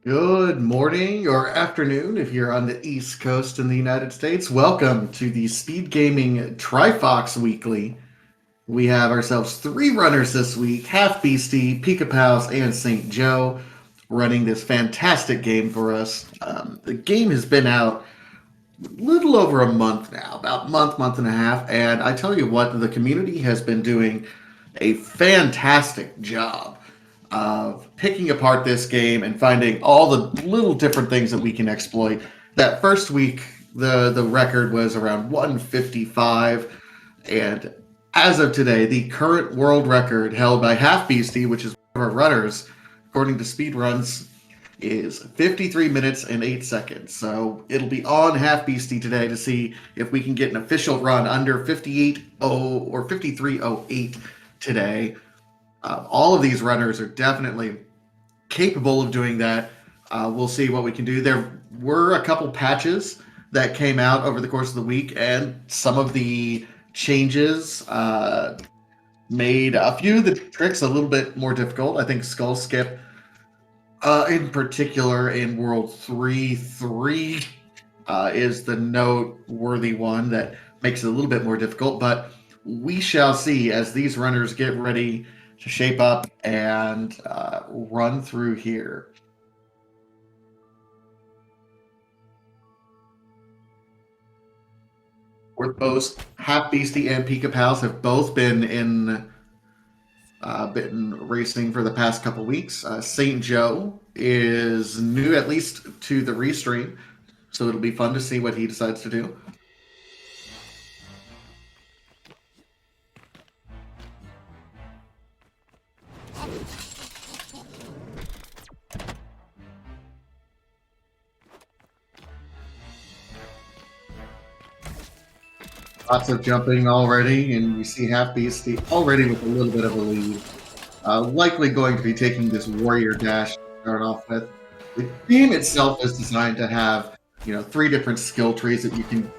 Good morning or afternoon if you're on the East Coast in the United States. Welcome to the Speed Gaming TriFox Weekly. We have ourselves three runners this week: Half Beastie, Pika Pals, and St. Joe running this fantastic game for us. The game has been out a little over a month now, about month and a half, and I tell you what, the community has been doing a fantastic job of picking apart this game and finding all the little different things that we can exploit. That first week, the record was around 155, and as of today, the current world record held by Half Beastie, which is one of our runners, according to speedruns, is 53 minutes and 8 seconds. So it'll be on Half Beastie today to see if we can get an official run under 58.0 or 53.08 today. All of these runners are definitely capable of doing that. We'll see what we can do. There were a couple patches that came out over the course of the week, and some of the changes made a few of the tricks a little bit more difficult. I think Skull Skip, in particular, in World 3 is the noteworthy one that makes it a little bit more difficult, but we shall see as these runners get ready to shape up and run through here. Where both Half Beastie and Pika Pals have both been racing for the past couple weeks. St. Joe is new, at least to the restream, so it'll be fun to see what he decides to do. Lots of jumping already, and you see Half Beastie already with a little bit of a lead. Likely going to be taking this Warrior Dash to start off with. The game itself is designed to have, three different skill trees that you can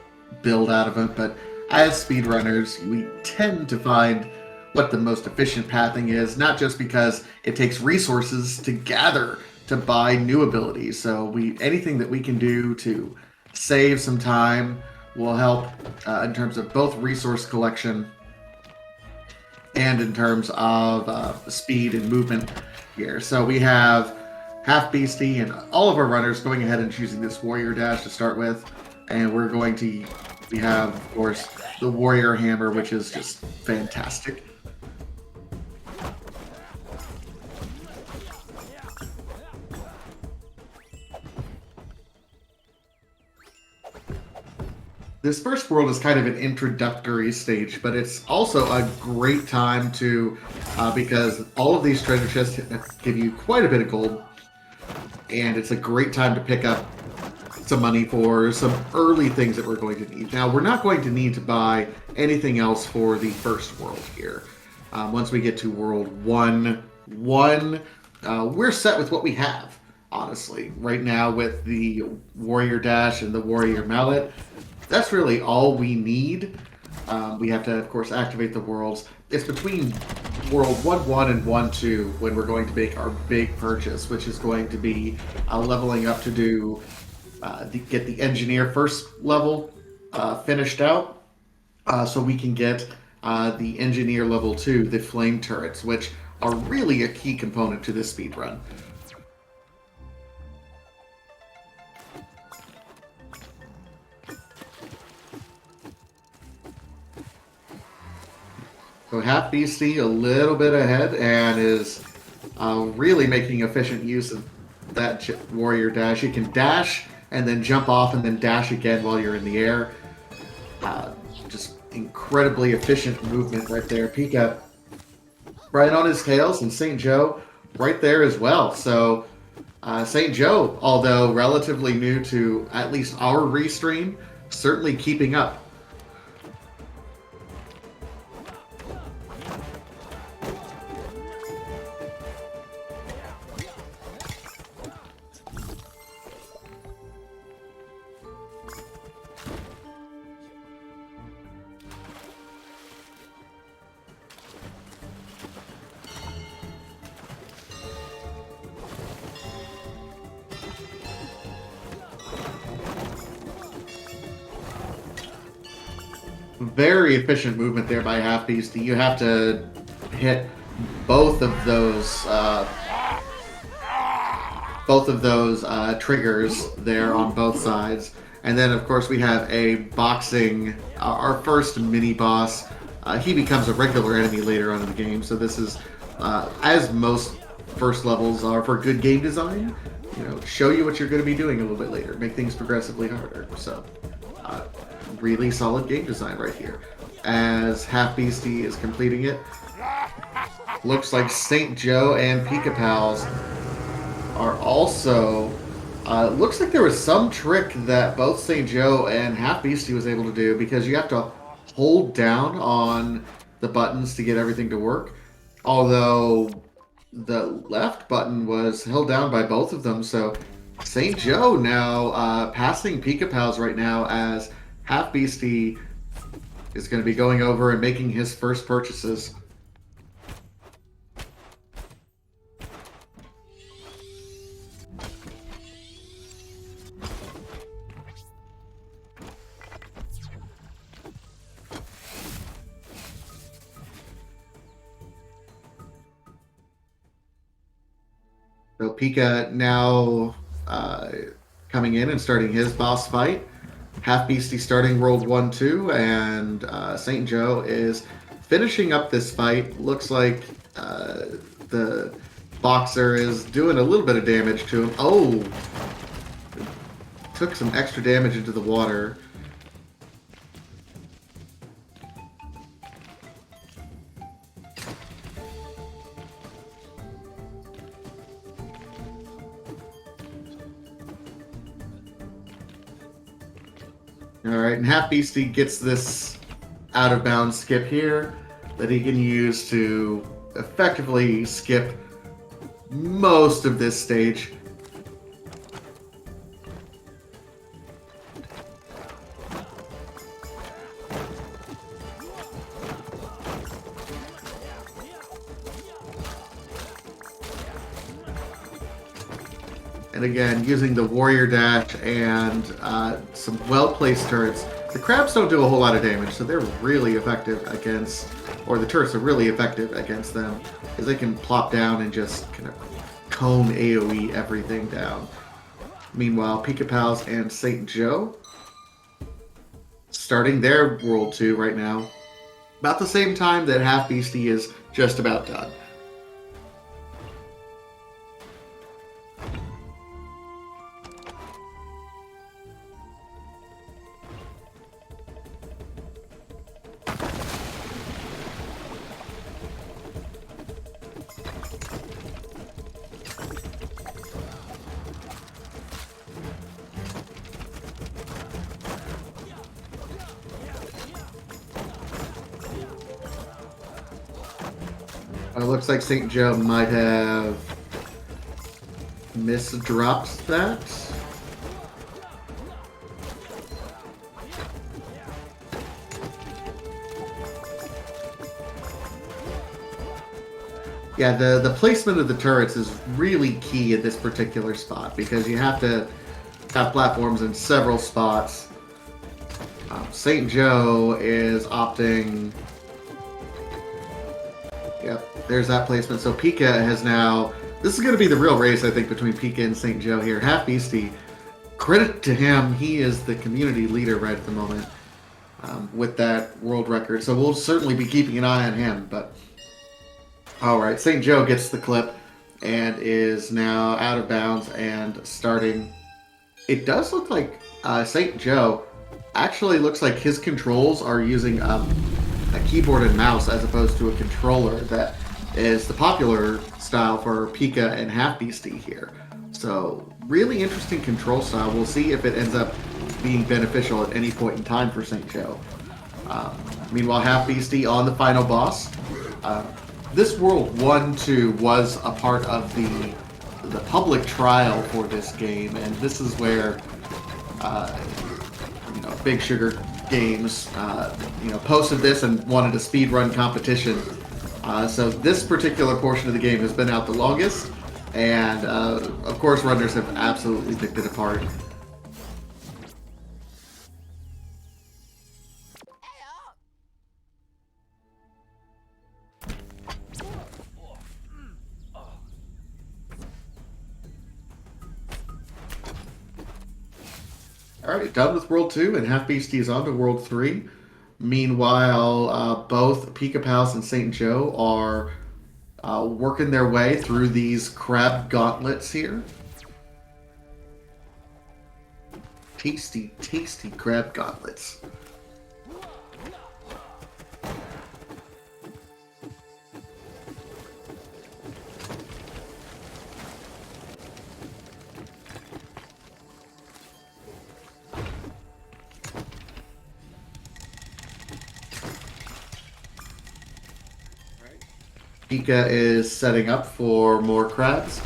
build out of it, but as speedrunners, we tend to find what the most efficient pathing is, not just because it takes resources to gather to buy new abilities. So anything that we can do to save some time will help in terms of both resource collection and in terms of speed and movement here. So we have Half Beastie and all of our runners going ahead and choosing this Warrior Dash to start with. And we have, of course, the Warrior Hammer, which is just fantastic. This first world is kind of an introductory stage, but it's also a great time to, because all of these treasure chests give you quite a bit of gold, and it's a great time to pick up some money for some early things that we're going to need. Now, we're not going to need to buy anything else for the first world here. Once we get to World 1, we're set with what we have, honestly. Right now, with the Warrior Dash and the Warrior Mallet, that's really all we need. We have to, of course, activate the worlds. It's between World 1.1 and 1.2 when we're going to make our big purchase, which is going to be leveling up to do get the Engineer first level finished out, so we can get the Engineer level 2, the Flame Turrets, which are really a key component to this speed run. So Half Beastie a little bit ahead and is really making efficient use of that Warrior Dash. You can dash and then jump off and then dash again while you're in the air. Just incredibly efficient movement right there. Pika right on his tails, and St. Joe right there as well. So St. Joe, although relatively new to at least our restream, certainly keeping up. Very efficient movement there by Half Beastie. You have to hit both of those triggers there on both sides. And then, of course, we have a boxing, our first mini boss. He becomes a regular enemy later on in the game. So this is, as most first levels are for good game design, show you what you're going to be doing a little bit later, make things progressively harder. So, really solid game design right here. As Half Beastie is completing it, looks like St. Joe and Pika Pals are also. Looks like there was some trick that both St. Joe and Half Beastie was able to do, because you have to hold down on the buttons to get everything to work. Although the left button was held down by both of them, so St. Joe now passing Pika Pals right now, as Half Beastie is going to be going over and making his first purchases. So Pika now coming in and starting his boss fight. Half Beastie starting World 1-2, and St. Joe is finishing up this fight. Looks like the boxer is doing a little bit of damage to him. Oh! Took some extra damage into the water. Alright, and Half Beastie gets this out of bounds skip here that he can use to effectively skip most of this stage. And again, using the warrior dash and some well-placed turrets. The crabs don't do a whole lot of damage, so they're really effective against, or the turrets are really effective against them, because they can plop down and just kind of cone AoE everything down. Meanwhile, Pika Pals and St. Joe starting their World 2 right now, about the same time that Half Beastie is just about done. It looks like St. Joe might have misdropped that. Yeah, the placement of the turrets is really key at this particular spot, because you have to have platforms in several spots. St. Joe is opting... Yep, there's that placement. So Pika has now... This is going to be the real race, I think, between Pika and St. Joe here. Half Beastie, credit to him, he is the community leader right at the moment with that world record. So we'll certainly be keeping an eye on him. But alright, St. Joe gets the clip and is now out of bounds and starting. It does look like St. Joe actually looks like his controls are using a keyboard and mouse as opposed to a controller that is the popular style for Pika and Half Beastie here. So really interesting control style. We'll see if it ends up being beneficial at any point in time for St. Joe. Meanwhile, Half Beastie on the final boss. This World 1-2 was a part of the public trial for this game, and this is where Big Sugar Games posted this and wanted a speedrun competition. So this particular portion of the game has been out the longest, and of course runners have absolutely picked it apart. Alright, done with World 2, and Half Beastie is on to World 3. Meanwhile, both Pika Pals and St. Joe are working their way through these crab gauntlets here. Tasty, tasty crab gauntlets. Pika is setting up for more crabs.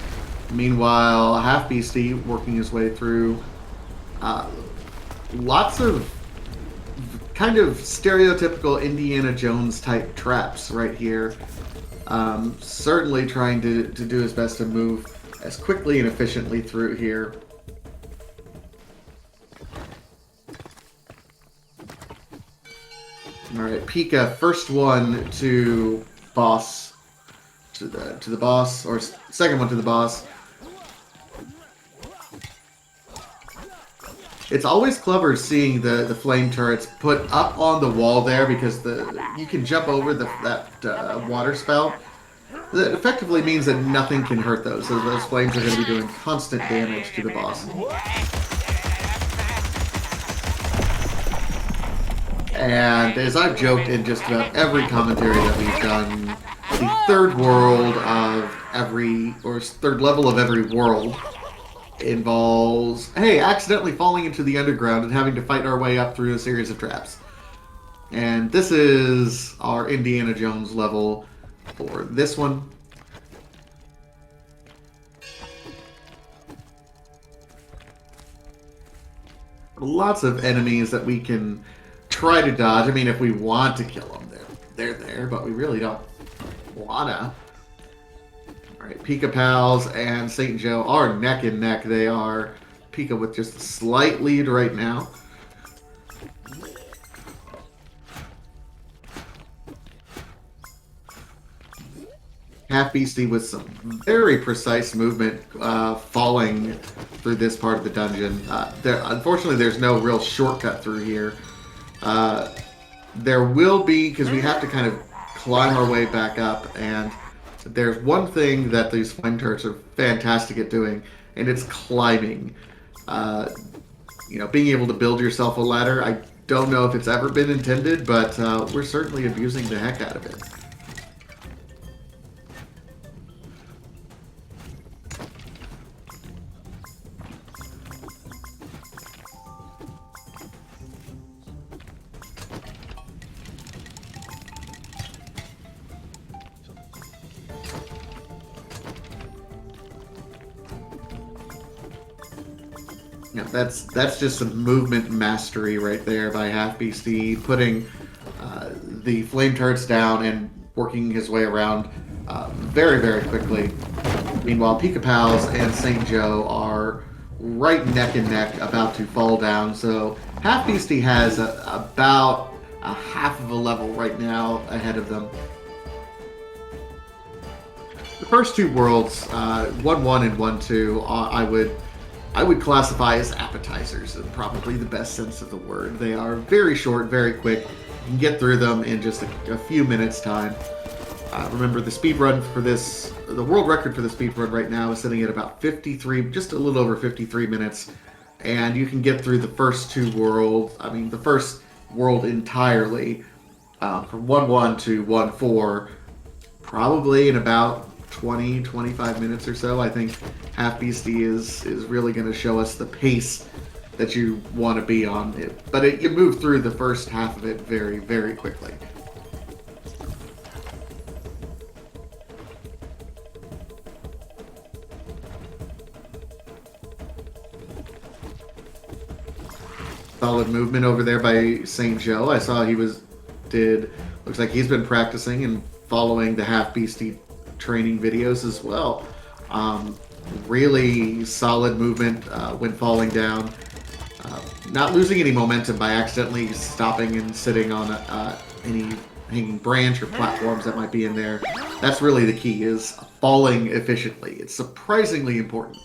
Meanwhile, Half Beastie working his way through lots of kind of stereotypical Indiana Jones type traps right here. Certainly trying to do his best to move as quickly and efficiently through here. Alright, Pika, first one to boss. To the boss, or second one to the boss. It's always clever seeing the flame turrets put up on the wall there, because you can jump over that water spell. That effectively means that nothing can hurt those, so those flames are going to be doing constant damage to the boss. And as I've joked in just about every commentary that we've done, the third world of every, or third level of every world involves, hey, accidentally falling into the underground and having to fight our way up through a series of traps. And this is our Indiana Jones level for this one. Lots of enemies that we can try to dodge. I mean, if we want to kill them, they're there, but we really don't wanna. Alright, Pika Pals and St. Joe are neck and neck. They are Pika with just a slight lead right now. Half Beastie with some very precise movement falling through this part of the dungeon. Unfortunately, there's no real shortcut through here. There will be, because we have to kind of climb our way back up, and there's one thing that these flame turrets are fantastic at doing, and it's climbing. Being able to build yourself a ladder. I don't know if it's ever been intended, but we're certainly abusing the heck out of it. Yeah, that's just some movement mastery right there by Half Beastie, putting the flame turrets down and working his way around very, very quickly. Meanwhile, Pika Pals and St. Joe are right neck and neck, about to fall down. So Half Beastie has about a half of a level right now ahead of them. The first two worlds, 1-1 and 1-2, I would classify as appetizers, in probably the best sense of the word. They are very short, very quick. You can get through them in just a few minutes' time. Remember, the speed run for this, the world record for the speed run right now is sitting at about 53, just a little over 53 minutes. And you can get through the first two worlds, the first world entirely, from 1-1 to 1-4, probably in about 20-25 minutes or so. I think Half Beastie is really going to show us the pace that you want to be on it. But you move through the first half of it very, very quickly. Solid movement over there by St. Joe. I saw looks like he's been practicing and following the Half Beastie training videos as well. Really solid movement when falling down. Not losing any momentum by accidentally stopping and sitting on any hanging branch or platforms that might be in there. That's really the key, is falling efficiently. It's surprisingly important.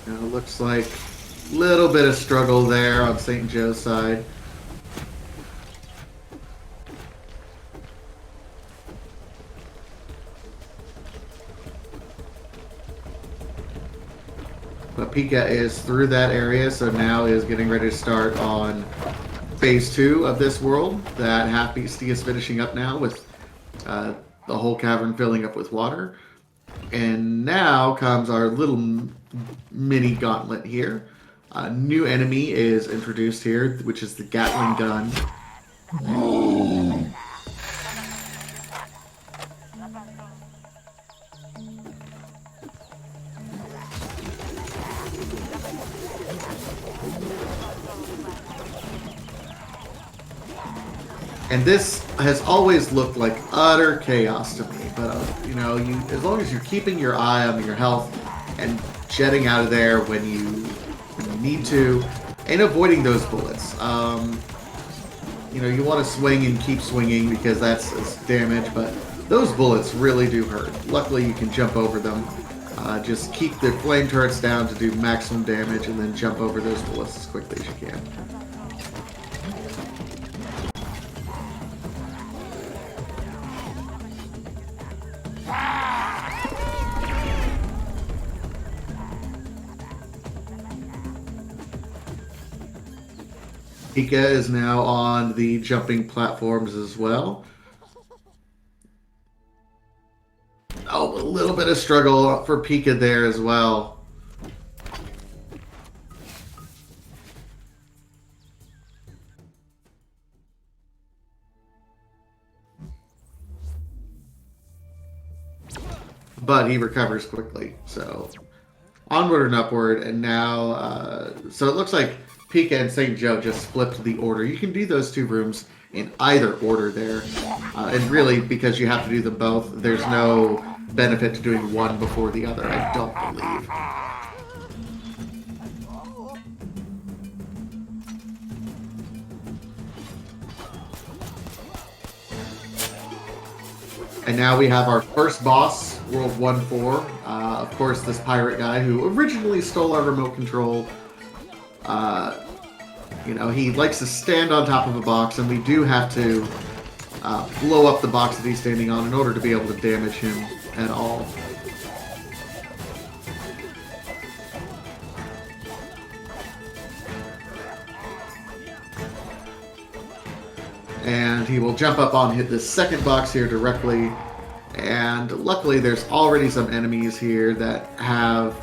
Looks like a little bit of struggle there on St. Joe's side. But Pika is through that area, so now is getting ready to start on phase 2 of this world that Half Beastie is finishing up now with the whole cavern filling up with water. And now comes our little mini gauntlet here. A new enemy is introduced here, which is the Gatling gun. And this has always looked like utter chaos to me. But as long as you're keeping your eye on your health and jetting out of there when you need to, and avoiding those bullets. You want to swing and keep swinging because that's damage, but those bullets really do hurt. Luckily, you can jump over them. Just keep the flame turrets down to do maximum damage, and then jump over those bullets as quickly as you can. Pika is now on the jumping platforms as well. Oh, a little bit of struggle for Pika there as well. But he recovers quickly, so onward and upward, and now, so it looks like Pika and St. Joe just flipped the order. You can do those two rooms in either order there, and really, because you have to do them both, there's no benefit to doing one before the other, I don't believe. And now we have our first boss, World 1-4. Of course, this pirate guy who originally stole our remote control. He likes to stand on top of a box, and we do have to blow up the box that he's standing on in order to be able to damage him at all. And he will jump up on hit this second box here directly. And luckily there's already some enemies here that have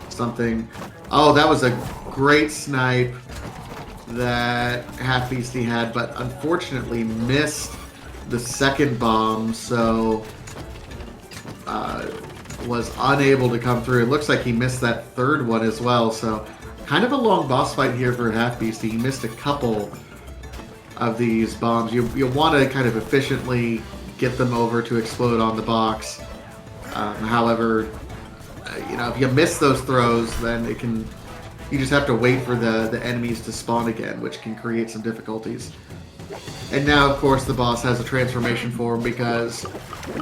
something. Oh, that was a great snipe that Half Beastie had, but unfortunately missed the second bomb, so was unable to come through. It looks like he missed that third one as well, so kind of a long boss fight here for Half Beastie. He missed a couple of these bombs. You want to kind of efficiently get them over to explode on the box. However, if you miss those throws, then you just have to wait for the enemies to spawn again, which can create some difficulties. And now, of course, the boss has a transformation form, because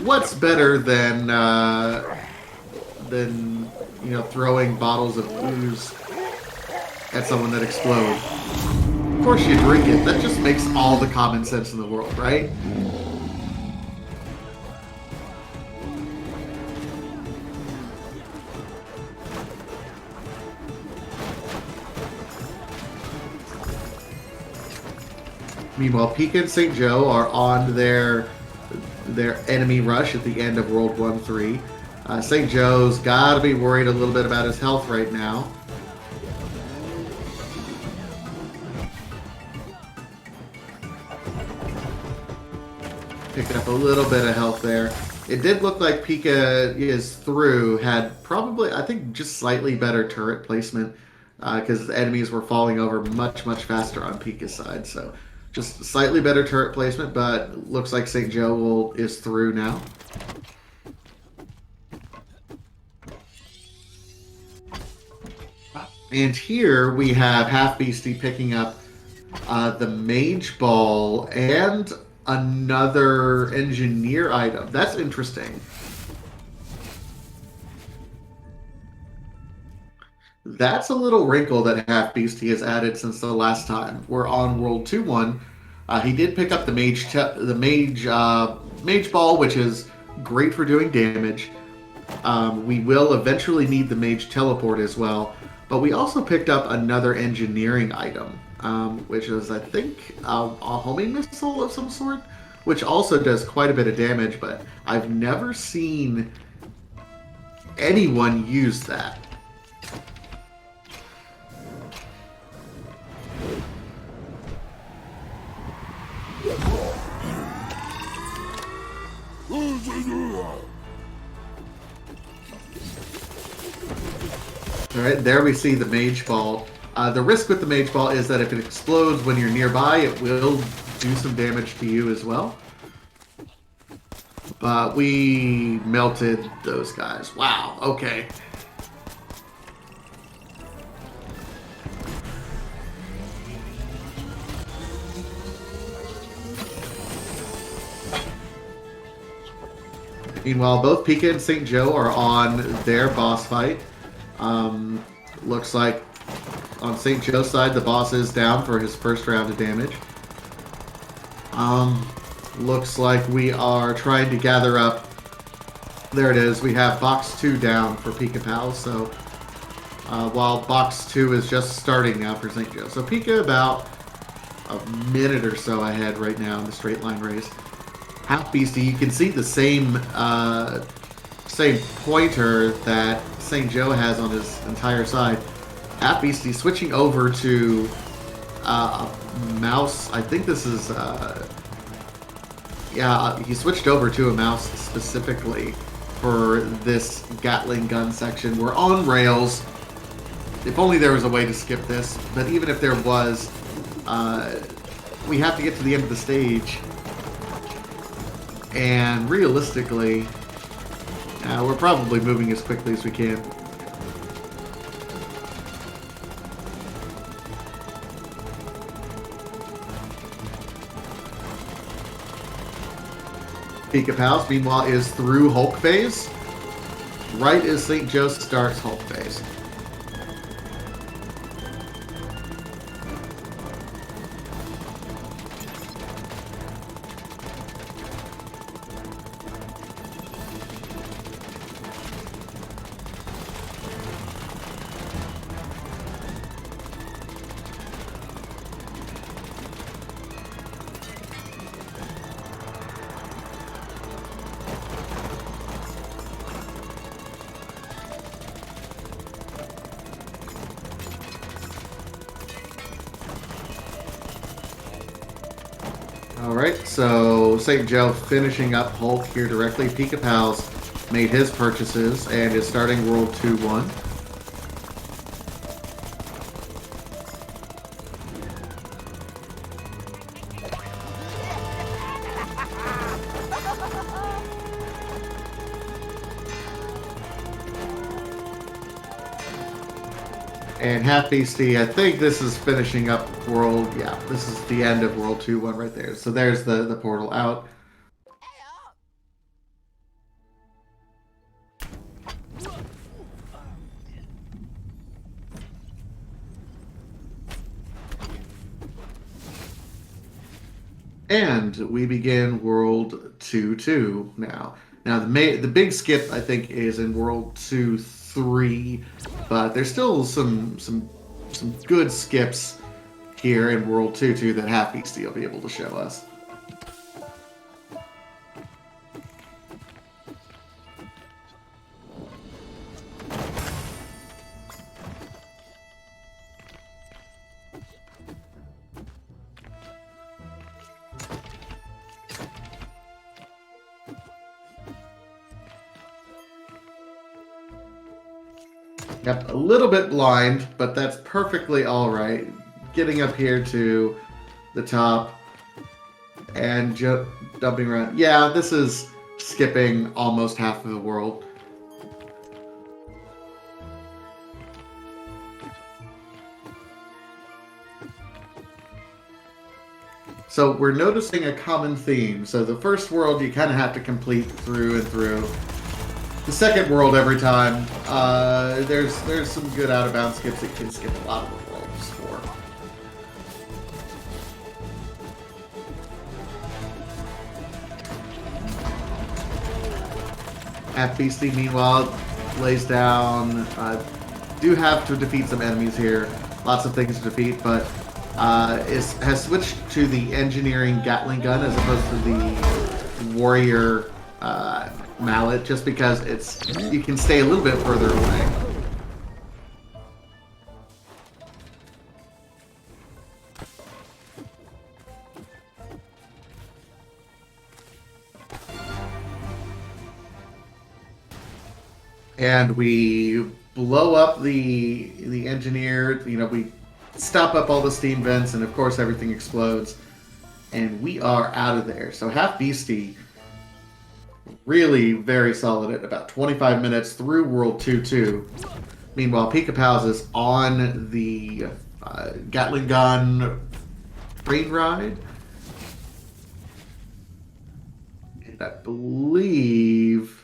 what's better than throwing bottles of ooze at someone that explode? Of course you drink it. That just makes all the common sense in the world, right? Meanwhile, Pika and St. Joe are on their enemy rush at the end of World 1-3. St. Joe's got to be worried a little bit about his health right now. Picked up a little bit of health there. It did look like Pika is through, had probably, I think, just slightly better turret placement, because the enemies were falling over much, much faster on Pika's side. So just slightly better turret placement, but looks like St. Joe is through now. And here we have Half Beastie picking up the Mage Ball and another engineer item. That's interesting. that's a little wrinkle that Half Beastie has added since the last time we're on World 2-1. He did pick up the mage ball, which is great for doing damage. We will eventually need the mage teleport as well, but we also picked up another engineering item, which is, I think, a homing missile of some sort, which also does quite a bit of damage, but I've never seen anyone use that. All right, there we see the mage ball. The risk with the mage ball is that if it explodes when you're nearby, it will do some damage to you as well. But we melted those guys. Wow, okay. Meanwhile, both Pika and St. Joe are on their boss fight. Looks like on St. Joe's side, the boss is down for his first round of damage. Looks like we are trying to gather up. There it is. We have box 2 down for Pika Pals. So while box 2 is just starting now for St. Joe. So Pika about a minute or so ahead right now in the straight line race. Half Beastie, you can see the same pointer that St. Joe has on his entire side. Half Beastie switching over to a mouse. I think this is he switched over to a mouse specifically for this Gatling gun section. We're on rails. If only there was a way to skip this, but even if there was, we have to get to the end of the stage. And realistically, we're probably moving as quickly as we can. Pika Pals, meanwhile, is through Hulk phase. Right as St. Joe starts Hulk phase. Alright, so St. Joe finishing up Hulk here directly. Pika Pals made his purchases and is starting World 2-1. And Half Beastie, I think this is finishing up World... Yeah, this is the end of World 2-1 right there. So there's the portal out. And we begin World 2-2 now. Now, the big skip, I think, is in World 2-3, but there's still some good skips here in World 2-2 that Half Beastie will be able to show us. Yep, a little bit blind, but that's perfectly all right. Getting up here to the top and jumping around. Yeah, this is skipping almost half of the world. So we're noticing a common theme. So the first world you kind of have to complete through and through. the second world every time. There's some good out of bounds skips that you can skip a lot of the worlds for. Half Beastie, meanwhile, lays down. Do have to defeat some enemies here. Lots of things to defeat, but has switched to the engineering Gatling gun as opposed to the warrior mallet, just because you can stay a little bit further away. And we blow up the engineer. You know, we stop up all the steam vents, and of course everything explodes, and we are out of there. So Half Beastie, really very solid at about 25 minutes through World 2-2. Meanwhile, Pika Pals is on the Gatling gun train ride. And I believe...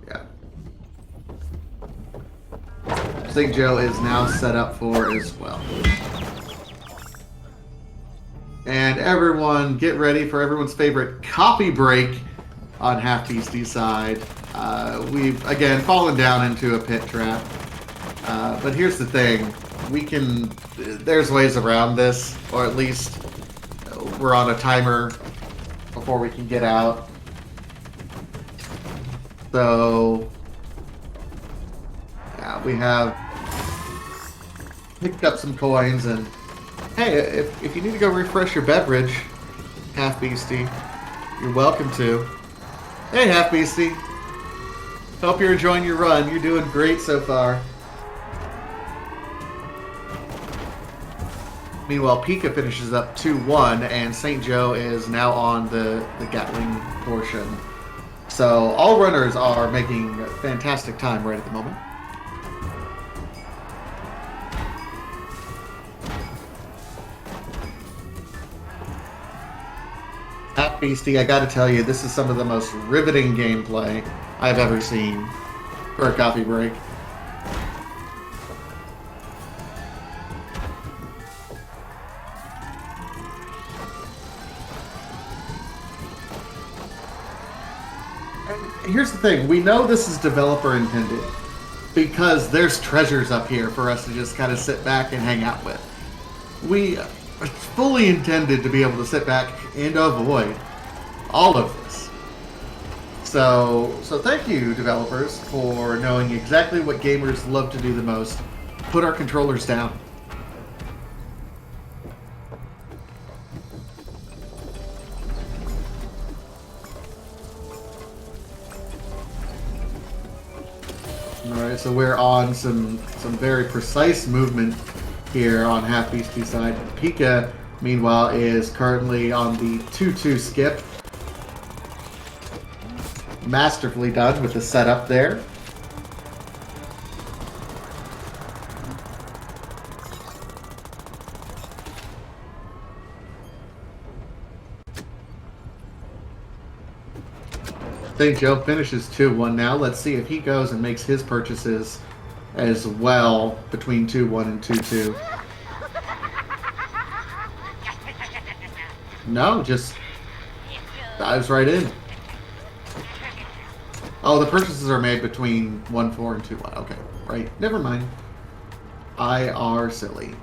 yeah. St. Joe is now set up for as well. And everyone, get ready for everyone's favorite copy break on Half Beastie's side. We've, again, fallen down into a pit trap. But here's the thing. There's ways around this, or at least we're on a timer before we can get out. So, yeah, we have picked up some coins, and hey, if you need to go refresh your beverage, Half Beastie, you're welcome to. Hey, Half Beastie. Hope you're enjoying your run. You're doing great so far. Meanwhile, Pika finishes up 2-1, and St. Joe is now on the Gatling portion. So all runners are making fantastic time right at the moment. Half Beastie, I gotta tell you, this is some of the most riveting gameplay I've ever seen for a coffee break. And here's the thing, we know this is developer intended because there's treasures up here for us to just kind of sit back and hang out with. We fully intended to be able to sit back and avoid all of this. So thank you, developers, for knowing exactly what gamers love to do the most. Put our controllers down. Alright, so we're on some very precise movement here on Half Beastie's side. Pika, meanwhile, is currently on the 2-2 skip. Masterfully done with the setup there. St. Joe finishes 2-1 now. Let's see if he goes and makes his purchases as well between 2-1 and 2-2. No, just dives right in. Oh, the purchases are made between 1-4 and 2-1. Okay, right. Never mind. I are silly.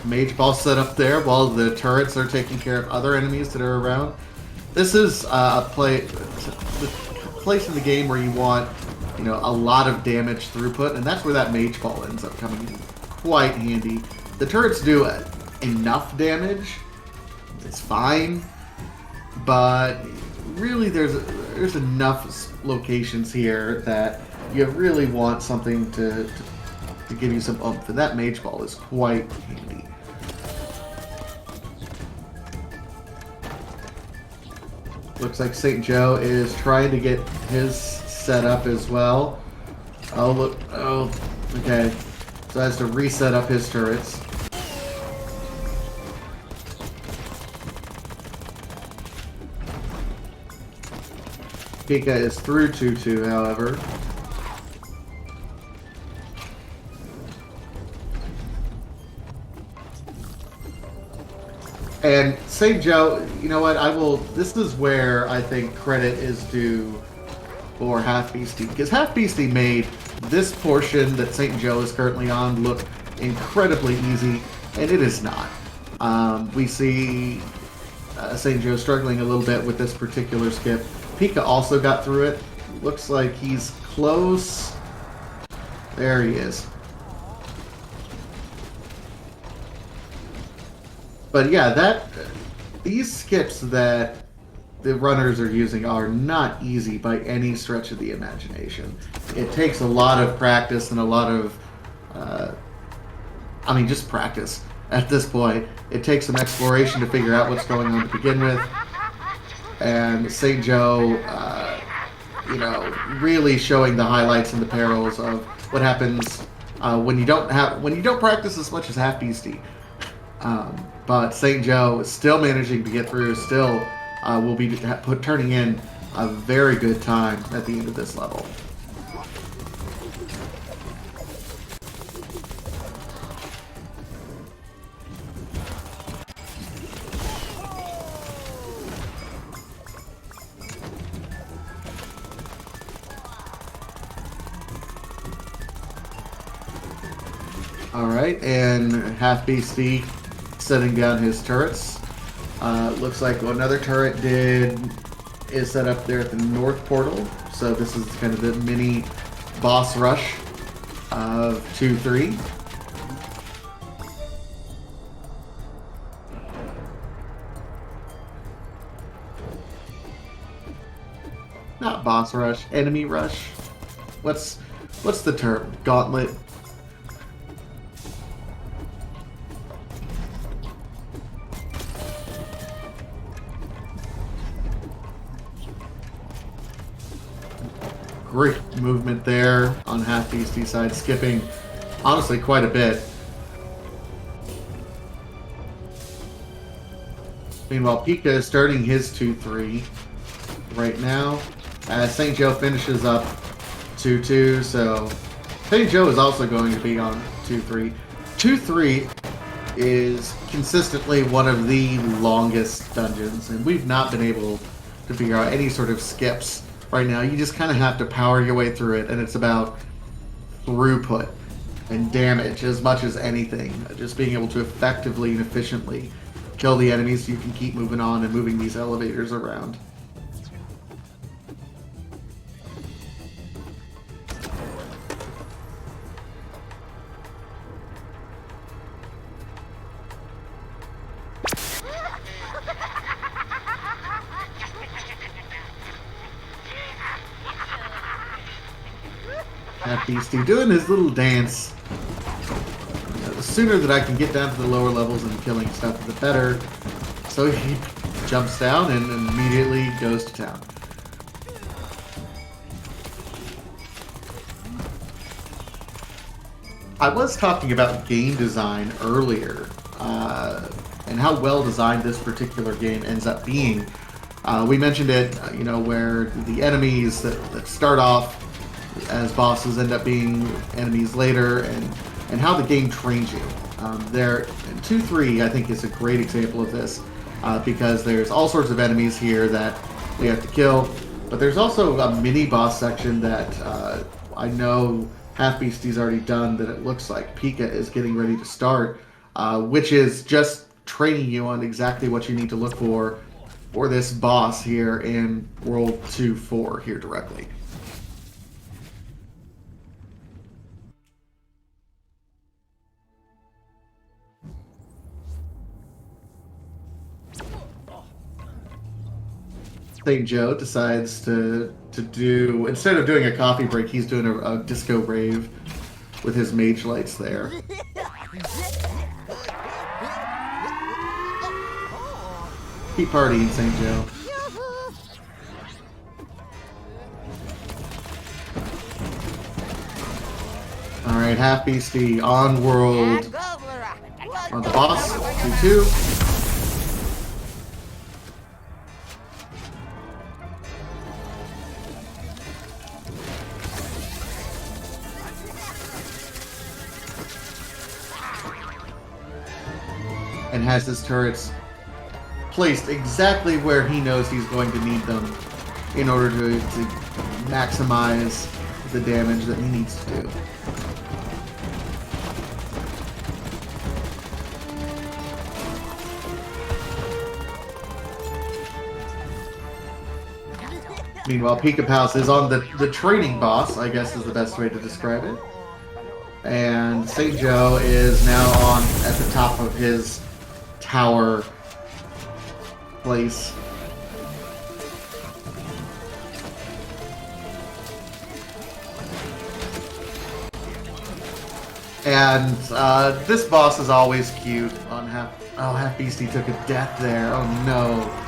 Mage ball set up there while the turrets are taking care of other enemies that are around. This is the place in the game where you want, you know, a lot of damage throughput, and that's where that mage ball ends up coming in quite handy. The turrets do enough damage. It's fine, but really there's enough locations here that you really want something to give you some oomph, and that mage ball is quite handy. Looks like St. Joe is trying to get his set up as well. Oh, look. Oh, okay. So So has to reset up his turrets. Pika is through 2-2, however. And St. Joe, you know what, this is where I think credit is due for Half Beastie, because Half Beastie made this portion that St. Joe is currently on look incredibly easy, and it is not. We see St. Joe struggling a little bit with this particular skip. Pika also got through it. Looks like he's close. There he is. But yeah, these skips that the runners are using are not easy by any stretch of the imagination. It takes a lot of practice and a lot of, just practice at this point. It takes some exploration to figure out what's going on to begin with. And St. Joe, really showing the highlights and the perils of what happens when you don't practice as much as Half Beastie. But St. Joe is still managing to get through, still will be turning in a very good time at the end of this level. Alright, and Half Beastie setting down his turrets. Looks like another turret is set up there at the north portal. So this is kind of the mini boss rush of 2-3. Not boss rush, enemy rush. What's the term? Gauntlet. Great movement there on Half Beastie's side, skipping honestly quite a bit. Meanwhile, Pika is starting his 2-3 right now as St. Joe finishes up 2-2, so St. Joe is also going to be on 2-3. 2-3 is consistently one of the longest dungeons, and we've not been able to figure out any sort of skips right now. You just kind of have to power your way through it, and it's about throughput and damage as much as anything. Just being able to effectively and efficiently kill the enemies so you can keep moving on and moving these elevators around. Half Beastie doing his little dance. The sooner that I can get down to the lower levels and killing stuff, the better. So he jumps down and immediately goes to town. I was talking about game design earlier, and how well designed this particular game ends up being. We mentioned it, where the enemies that start off as bosses end up being enemies later, and how the game trains you. There, 2-3, I think, is a great example of this, because there's all sorts of enemies here that we have to kill, but there's also a mini boss section that I know Half Beastie's already done, that it looks like Pika is getting ready to start, which is just training you on exactly what you need to look for this boss here in World 2-4 here directly. St. Joe decides to do, instead of doing a coffee break, he's doing a disco rave with his mage lights there. Keep partying, St. Joe. Alright, Alright, Half Beastie on world. On the boss. 2-2. And has his turrets placed exactly where he knows he's going to need them in order to maximize the damage that he needs to do. Meanwhile, Pika Pals is on the training boss, I guess is the best way to describe it. And St. Joe is now on at the top of his tower place. And this boss is always cute on Half Beastie took a death there. Oh no.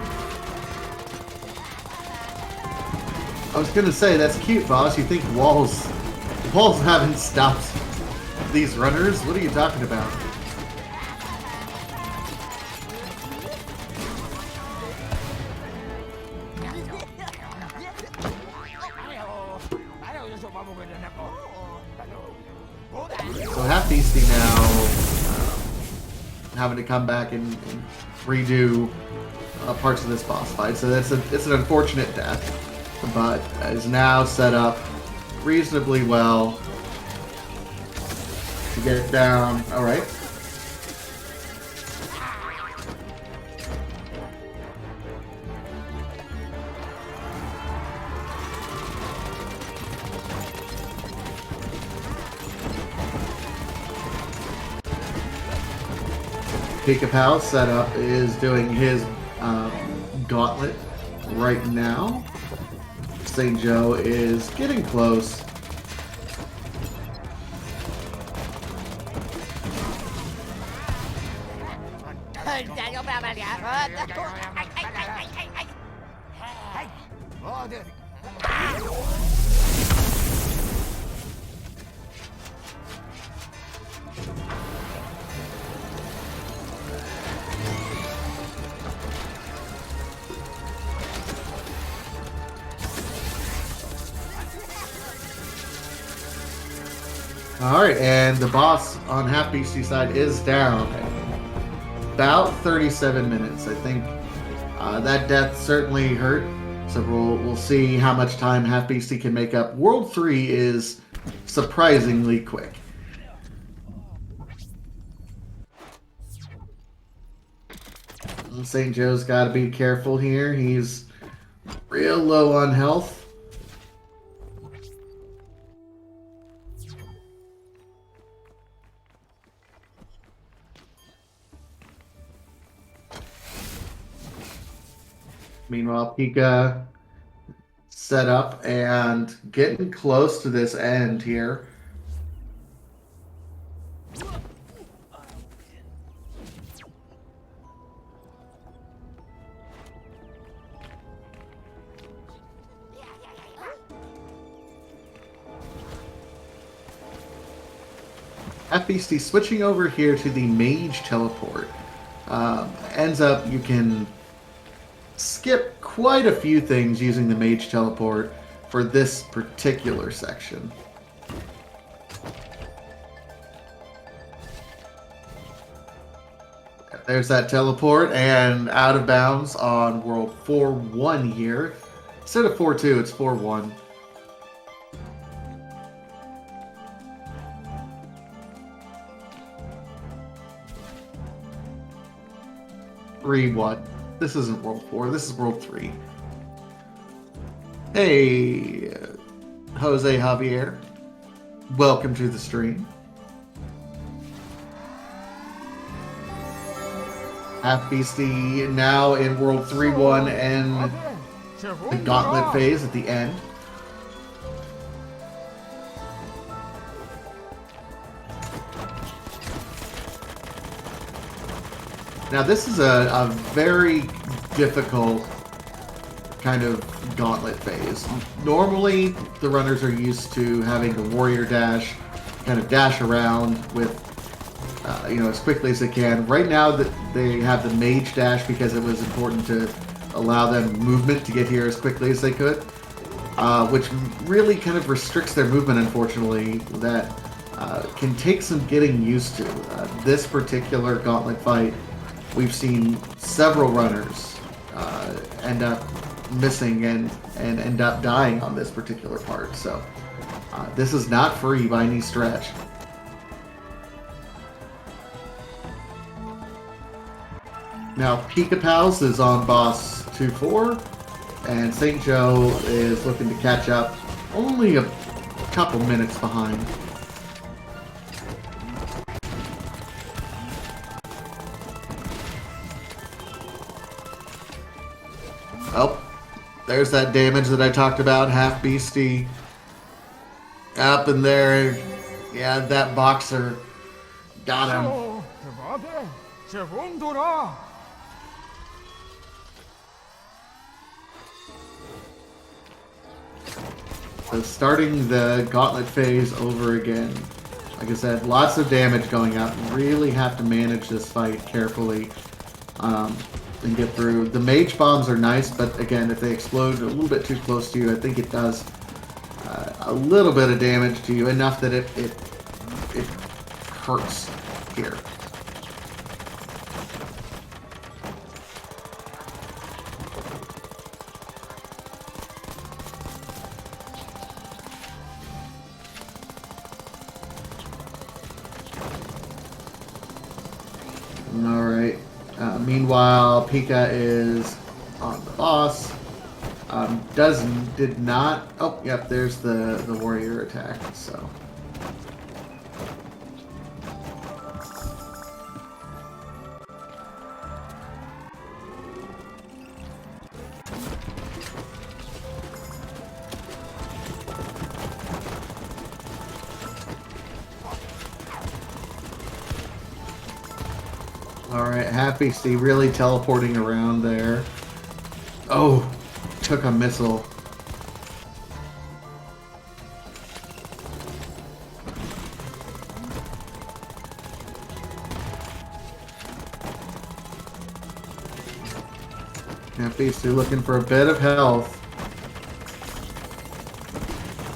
I was gonna say, that's cute, boss. You think walls haven't stopped these runners? What are you talking about? So Half Beastie now having to come back and redo parts of this boss fight. So it's an unfortunate death, but is now set up reasonably well to get it down. All right. Pika Pal setup is doing his gauntlet right now. St. Joe is getting close. Alright, and the boss on Half Beastie side is down. About 37 minutes, I think. That death certainly hurt, so we'll see how much time Half Beastie can make up. World 3 is surprisingly quick. St. Joe's got to be careful here. He's real low on health. Meanwhile, Pika set up and getting close to this end here. Half Beastie switching over here to the Mage Teleport. Ends up you can skip quite a few things using the Mage Teleport for this particular section. There's that teleport, and out of bounds on World 4-1 here. Instead of 4-2, it's 4-1. What? This isn't World 4, this is World 3. Hey, Jose Javier. Welcome to the stream. Half Beastie now in World 3-1 and the Gauntlet phase at the end. Now this is a very difficult kind of gauntlet phase. Normally, the runners are used to having the warrior dash kind of dash around with, as quickly as they can. Right now, that they have the mage dash because it was important to allow them movement to get here as quickly as they could, which really kind of restricts their movement, unfortunately, that can take some getting used to. This particular gauntlet fight, we've seen several runners end up missing and end up dying on this particular part, so this is not free by any stretch. Now, Pika Pals is on boss 2-4, and St. Joe is looking to catch up, only a couple minutes behind. Oh, there's that damage that I talked about, half beastie. Up in there, yeah, that boxer got him. So starting the gauntlet phase over again. Like I said, lots of damage going up. Really have to manage this fight carefully and get through. The mage bombs are nice, but again, if they explode a little bit too close to you, I think it does a little bit of damage to you, enough that it hurts here. Alright. Meanwhile, Pika is on the boss. Did not... Oh, yep, there's the warrior attack, so... Alright, Happy Steve really teleporting around there. Oh, took a missile. Happy Steve looking for a bit of health.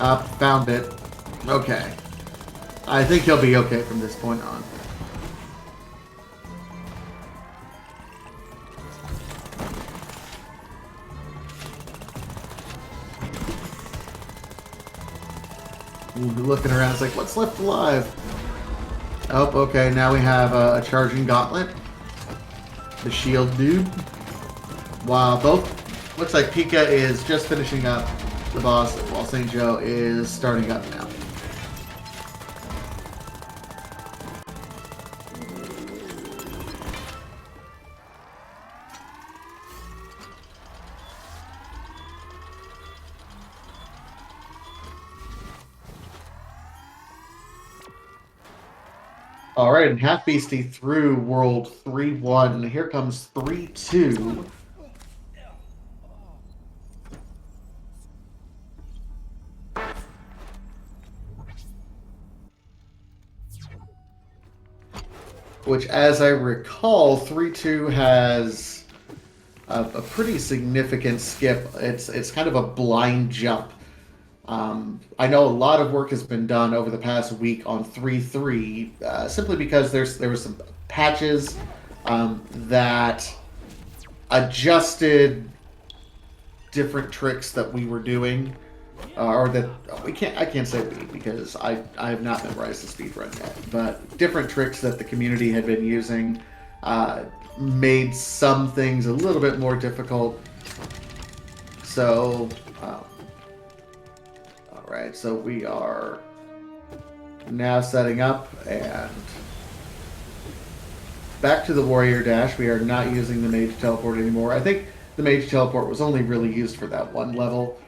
Up, found it. Okay. I think he'll be okay from this point on. Looking around, it's like, what's left alive? Oh, okay, now we have a charging gauntlet. The shield dude. Wow, both... Looks like Pika is just finishing up the boss, while St. Joe is starting up now. All right, and Half Beastie through World 3-1. Here comes 3-2. Which, as I recall, 3-2 has a pretty significant skip. It's kind of a blind jump. I know a lot of work has been done over the past week on 3-3, simply because there was some patches that adjusted different tricks that we were doing, or that I can't say we, because I have not memorized the speedrun yet, but different tricks that the community had been using made some things a little bit more difficult. So. Alright, so we are now setting up, and back to the warrior dash. We are not using the mage teleport anymore. I think the mage teleport was only really used for that one level.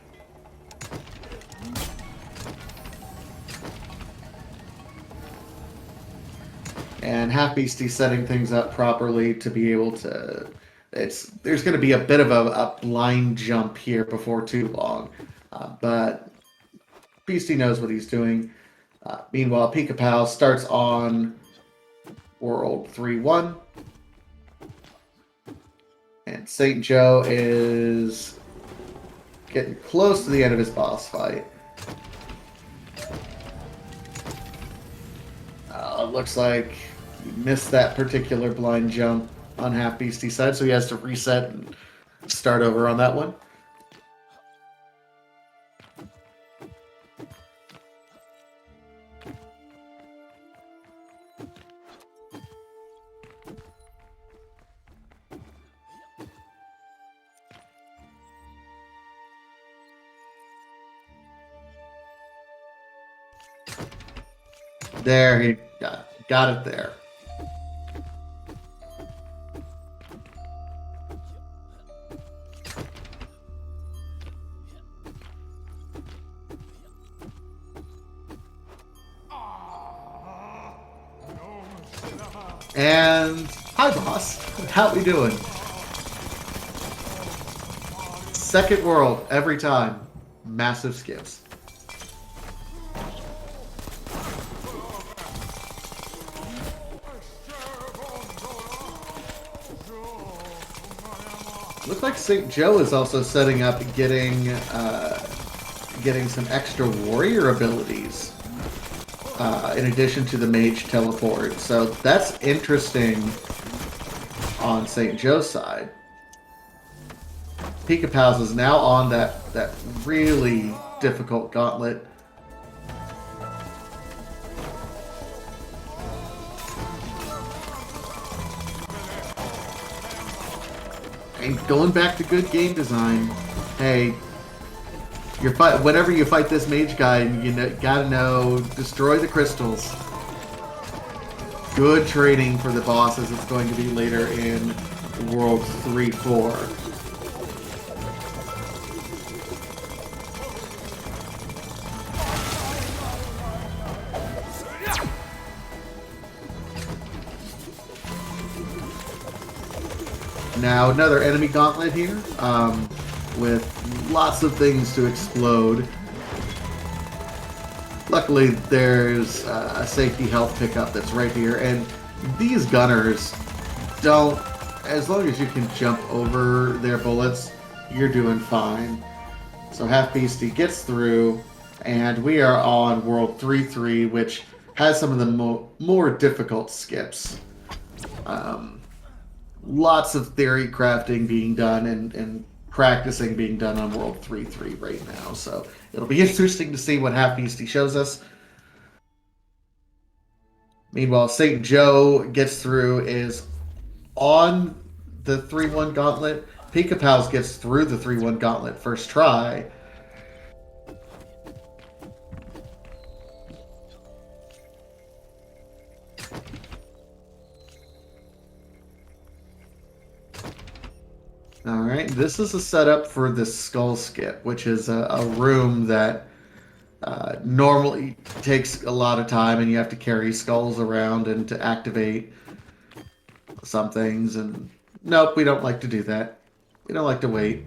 And Half Beastie setting things up properly to be able to... There's going to be a bit of a blind jump here before too long, but... Beastie knows what he's doing. Meanwhile, Pika starts on World 3-1. And St. Joe is getting close to the end of his boss fight. Looks like he missed that particular blind jump on Half Beastie's side, so he has to reset and start over on that one. There, he got it there. And hi, boss. How we doing? Second world every time. Massive skips. Looks like St. Joe is also setting up getting some extra warrior abilities in addition to the mage teleport. So that's interesting on St. Joe's side. Pika is now on that really difficult gauntlet. And going back to good game design, hey, whenever you fight this mage guy, you gotta know, destroy the crystals. Good training for the boss as it's going to be later in World 3-4. Now another enemy gauntlet here, with lots of things to explode. Luckily, there's a safety health pickup that's right here, and these gunners don't, as long as you can jump over their bullets, you're doing fine. So Half Beastie gets through, and we are on World 3-3, which has some of the more difficult skips. Lots of theory crafting being done and practicing being done on World 3-3 right now. So it'll be interesting to see what Half Beastie shows us. Meanwhile, St. Joe gets through, is on the 3-1 gauntlet. Pika gets through the 3-1 gauntlet first try. Alright, this is a setup for the skull skip, which is a room that normally takes a lot of time and you have to carry skulls around and to activate some things, and nope, we don't like to do that. We don't like to wait.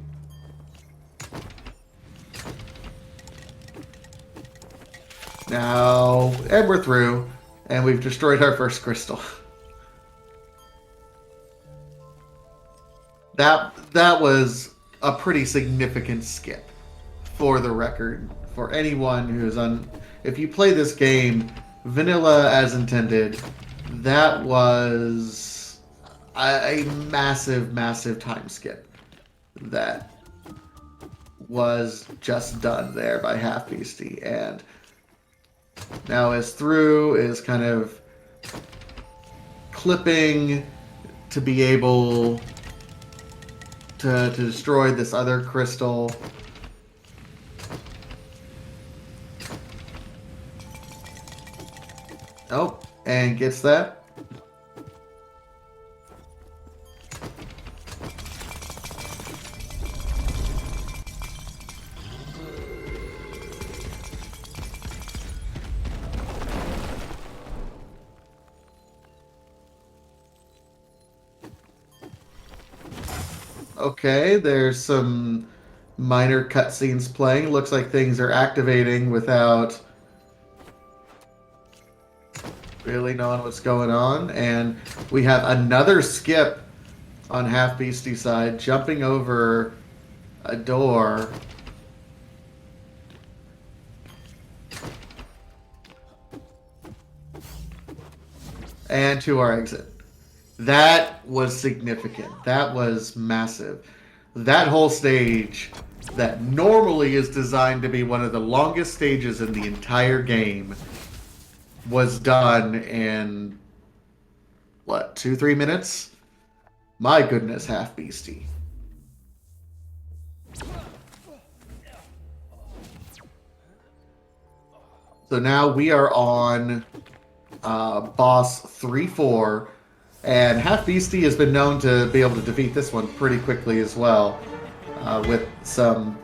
Now, and we're through, and we've destroyed our first crystal. That was a pretty significant skip, for the record. For anyone who's if you play this game vanilla as intended, that was a massive, massive time skip that was just done there by Half Beastie. And now as through is kind of clipping to be able to destroy this other crystal. Oh, and gets that. Okay, there's some minor cutscenes playing. Looks like things are activating without really knowing what's going on. And we have another skip on Half Beastie side, jumping over a door. And to our exit. That was significant. That was massive. That whole stage that normally is designed to be one of the longest stages in the entire game was done in, what, 2-3 minutes? My goodness, Half Beastie. So now we are on boss 3-4, and Half Beastie has been known to be able to defeat this one pretty quickly as well, with some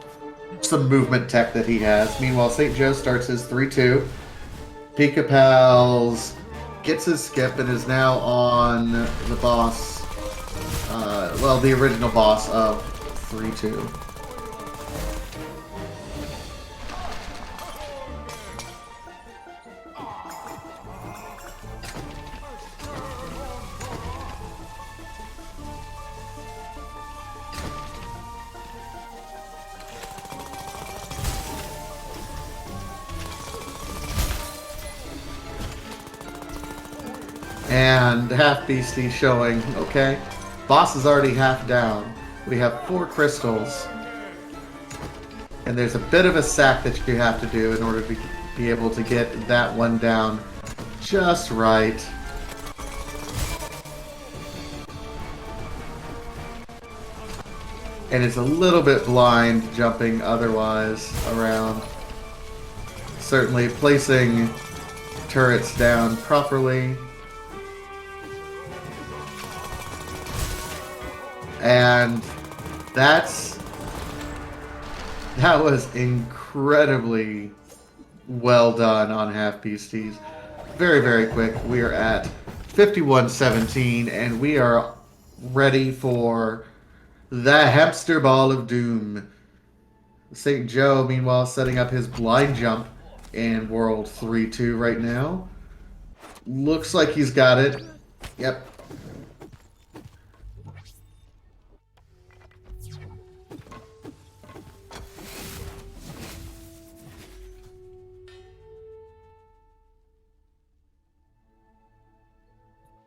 movement tech that he has. Meanwhile, St. Joe starts his 3-2. Pika Pals gets his skip and is now on the boss, well, the original boss of 3-2. And Half Beastie showing, okay, boss is already half down. We have 4 crystals. And there's a bit of a sack that you have to do in order to be able to get that one down just right. And it's a little bit blind jumping otherwise around. Certainly placing turrets down properly. And that was incredibly well done on Half Beasties. Very, very quick. We are at 51-17, and we are ready for the Hamster Ball of Doom. St. Joe, meanwhile, setting up his blind jump in World 3-2 right now. Looks like he's got it. Yep.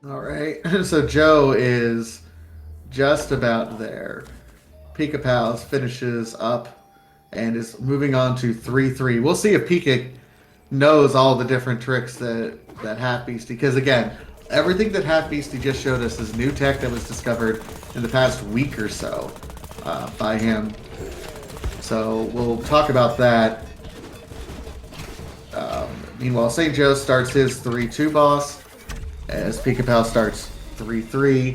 All right, so Joe is just about there. Pika Pals finishes up and is moving on to 3-3. We'll see if Pika knows all the different tricks that Half Beastie, because again, everything that Half Beastie just showed us is new tech that was discovered in the past week or so by him. So we'll talk about that. Meanwhile, St. Joe starts his 3-2 boss, as Pika Pal starts 3-3,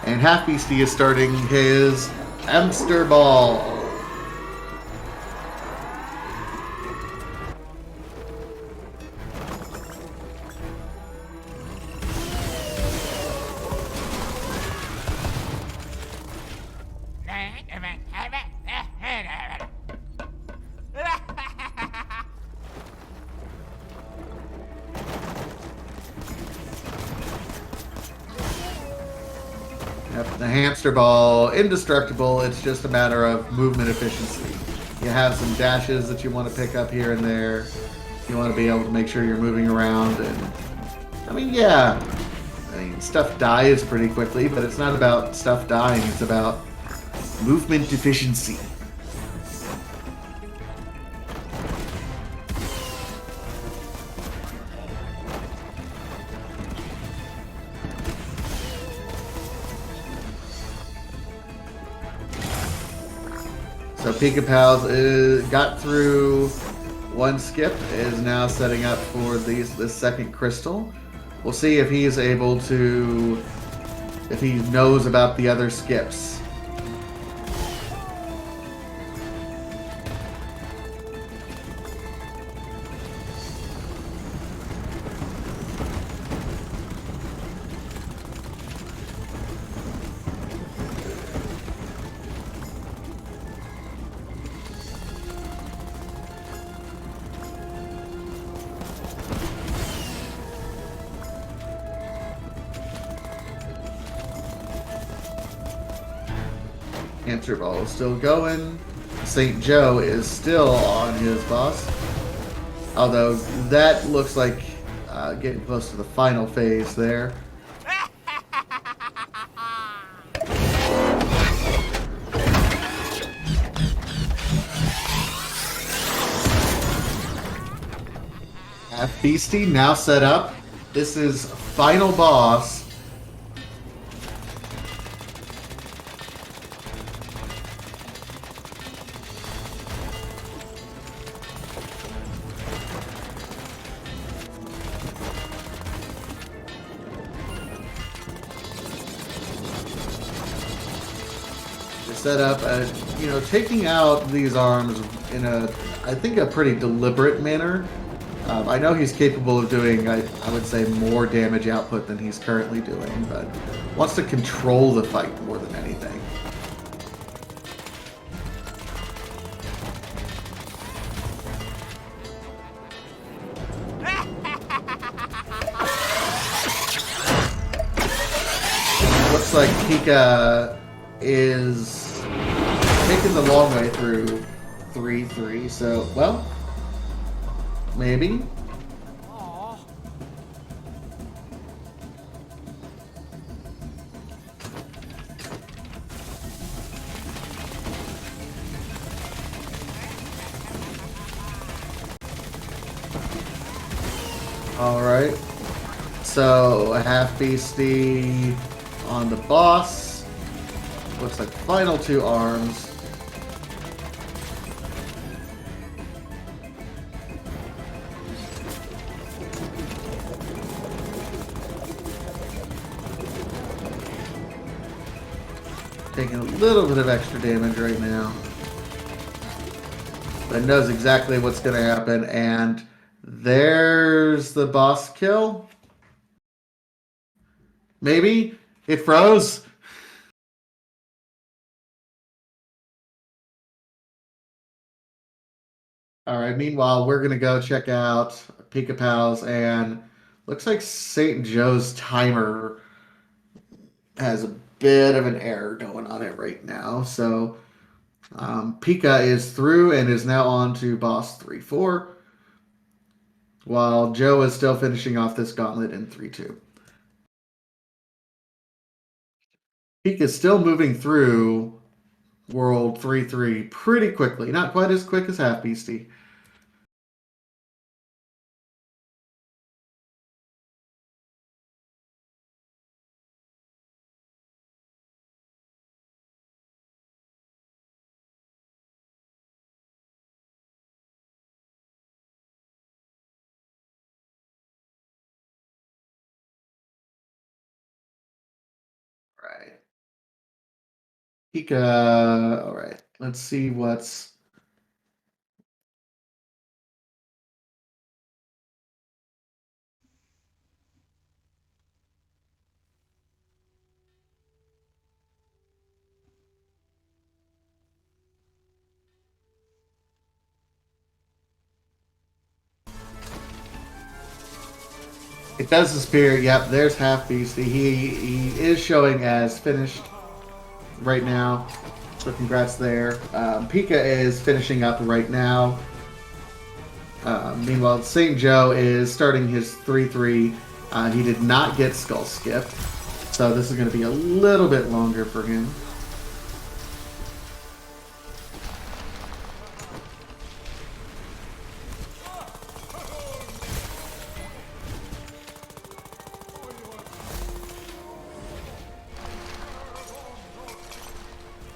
and Half Beastie is starting his Hamster Ball. Yep, the Hamster Ball, indestructible. It's just a matter of movement efficiency. You have some dashes that you want to pick up here and there. You want to be able to make sure you're moving around. And I mean, yeah, stuff dies pretty quickly, but it's not about stuff dying. It's about movement efficiency. So Pika Pals got through one skip, is now setting up for this second crystal. We'll see if he's able to, if he knows about the other skips. Cancer Ball is still going. St. Joe is still on his boss. Although that looks like getting close to the final phase there. Half Beastie now set up. This is final boss. Set up, taking out these arms in I think, a pretty deliberate manner. I know he's capable of doing, I would say, more damage output than he's currently doing, but wants to control the fight more than anything. Looks like Pika is taking the long way through 3-3, so, well, maybe. Alright, so a half beastie on the boss. Looks like final 2 arms. Taking a little bit of extra damage right now. But knows exactly what's going to happen, and there's the boss kill. Maybe? It froze? Alright, meanwhile, we're going to go check out Pika Pals, and looks like St. Joe's timer has a bit of an error going on it right now. So Pika is through and is now on to boss 3-4, while Joe is still finishing off this gauntlet in 3-2. Pika is still moving through World 3-3 pretty quickly. Not quite as quick as Half Beastie. Right. Pika, all right. Let's see what's... It does disappear. Yep, there's Half Beastie. He is showing as finished right now. So congrats there. Pika is finishing up right now. Meanwhile, St. Joe is starting his 3-3. He did not get Skull Skipped, so this is going to be a little bit longer for him.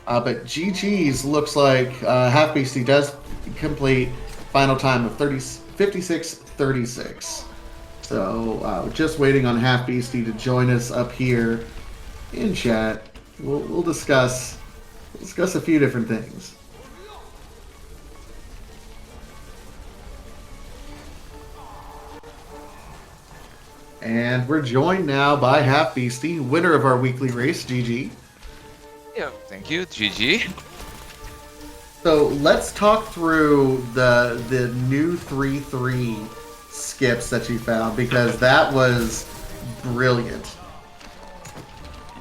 But GG's looks like Half Beastie does complete final time of 56:36. So just waiting on Half Beastie to join us up here in chat. We'll discuss a few different things. And we're joined now by Half Beastie, winner of our weekly race, GG. Yeah, thank you, GG. So let's talk through the new 3-3 skips that you found, because that was brilliant.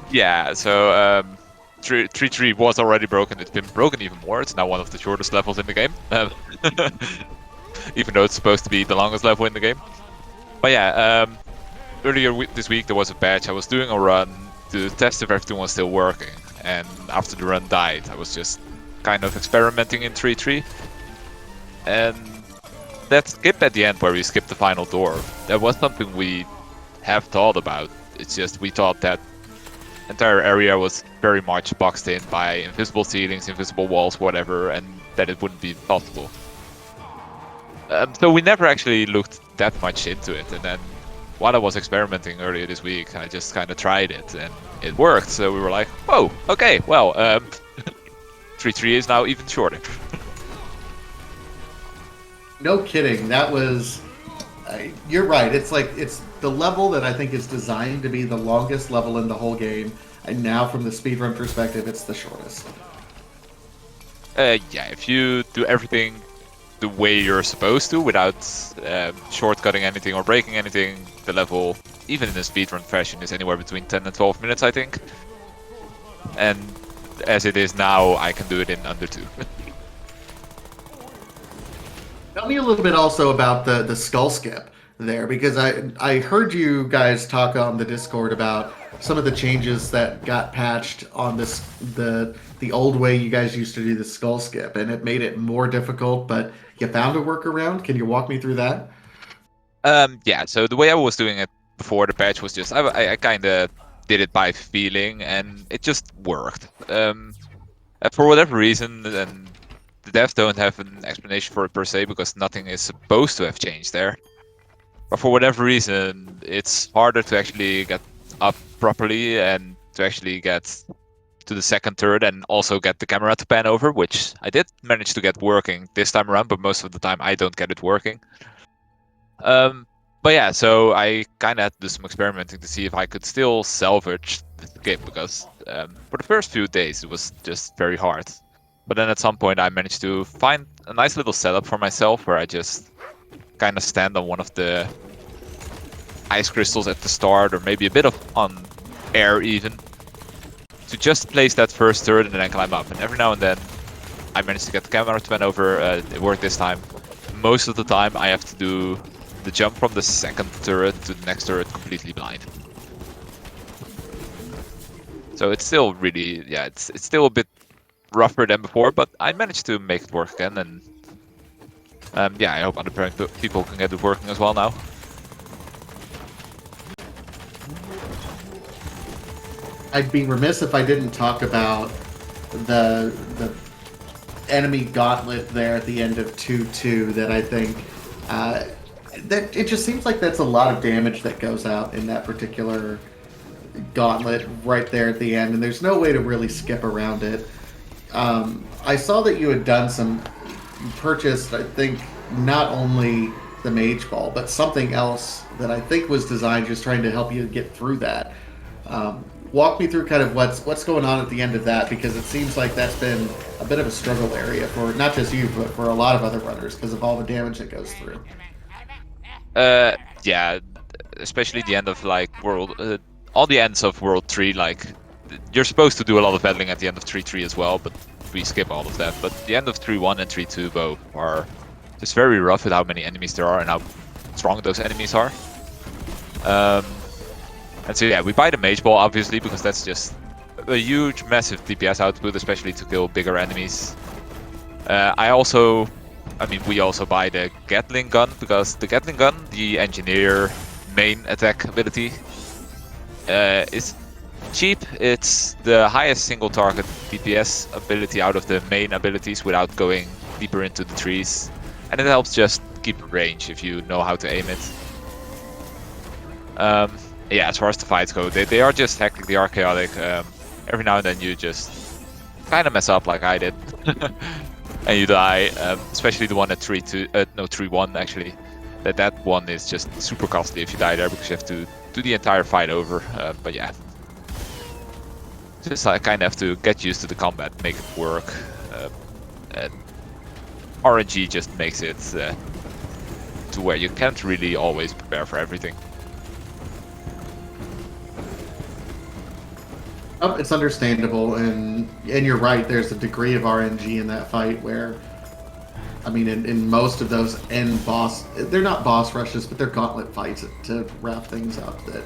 Yeah, so 3-3 was already broken. It's been broken even more. It's now one of the shortest levels in the game. Even though it's supposed to be the longest level in the game. But yeah, earlier this week there was a patch. I was doing a run to test if everything was still working. And after the run died, I was just kind of experimenting in 3-3. And that skip at the end where we skipped the final door, that was something we have thought about. It's just we thought that entire area was very much boxed in by invisible ceilings, invisible walls, whatever, and that it wouldn't be possible. So we never actually looked that much into it, and then while I was experimenting earlier this week, I just kind of tried it, and it worked. So we were like, oh, okay, well, 3-3 is now even shorter. No kidding. That was. You're right. It's the level that I think is designed to be the longest level in the whole game, and now from the speedrun perspective, it's the shortest. Yeah, if you do everything the way you're supposed to without shortcutting anything or breaking anything, the level, even in a speedrun fashion, is anywhere between 10 and 12 minutes, I think. And as it is now, I can do it in under 2. Tell me a little bit also about the skull skip there, because I heard you guys talk on the Discord about some of the changes that got patched on the old way you guys used to do the skull skip, and it made it more difficult, but you found a workaround. Can you walk me through that? Yeah, so the way I was doing it before the patch was just I kind of did it by feeling, and it just worked. For whatever reason, and the devs don't have an explanation for it per se, because nothing is supposed to have changed there. But for whatever reason, it's harder to actually get up properly and to actually get to the second turret and also get the camera to pan over, which I did manage to get working this time around, but most of the time I don't get it working. But yeah, so I kind of had to do some experimenting to see if I could still salvage the skip, because for the first few days it was just very hard. But then at some point I managed to find a nice little setup for myself where I just kind of stand on one of the ice crystals at the start, or maybe a bit of on air even, to just place that first turret and then climb up. And every now and then I managed to get the camera to pan over. It worked this time. Most of the time I have to do the jump from the second turret to the next turret completely blind. So it's still really, yeah, it's still a bit rougher than before, but I managed to make it work again, and yeah, I hope other people can get it working as well now. I'd be remiss if I didn't talk about the enemy gauntlet there at the end of 2-2 that I think that it just seems like that's a lot of damage that goes out in that particular gauntlet right there at the end, and there's no way to really skip around it. I saw that you had done you purchased, I think, not only the Mage Ball, but something else that I think was designed just trying to help you get through that. Walk me through kind of what's going on at the end of that, because it seems like that's been a bit of a struggle area for not just you, but for a lot of other runners because of all the damage that goes through. Yeah, especially the end of like all the ends of World 3, like you're supposed to do a lot of battling at the end of 3-3 as well, but we skip all of that. But the end of 3-1 and 3-2 both are just very rough with how many enemies there are and how strong those enemies are. And so yeah, we buy the Mage Ball obviously, because that's just a huge, massive DPS output, especially to kill bigger enemies. We also buy the Gatling gun, because the Gatling gun, the engineer main attack ability, is cheap. It's the highest single target DPS ability out of the main abilities without going deeper into the trees, and it helps just keep range if you know how to aim it. Yeah, as far as the fights go, they are just hectic, they are chaotic. Every now and then you just kind of mess up like I did. And you die, especially the one at 3-1 actually. That one is just super costly if you die there, because you have to do the entire fight over. But yeah, just I kind of have to get used to the combat, make it work. And RNG just makes it to where you can't really always prepare for everything. It's understandable, and you're right. There's a degree of RNG in that fight where, I mean, in most of those end boss, they're not boss rushes, but they're gauntlet fights to wrap things up. That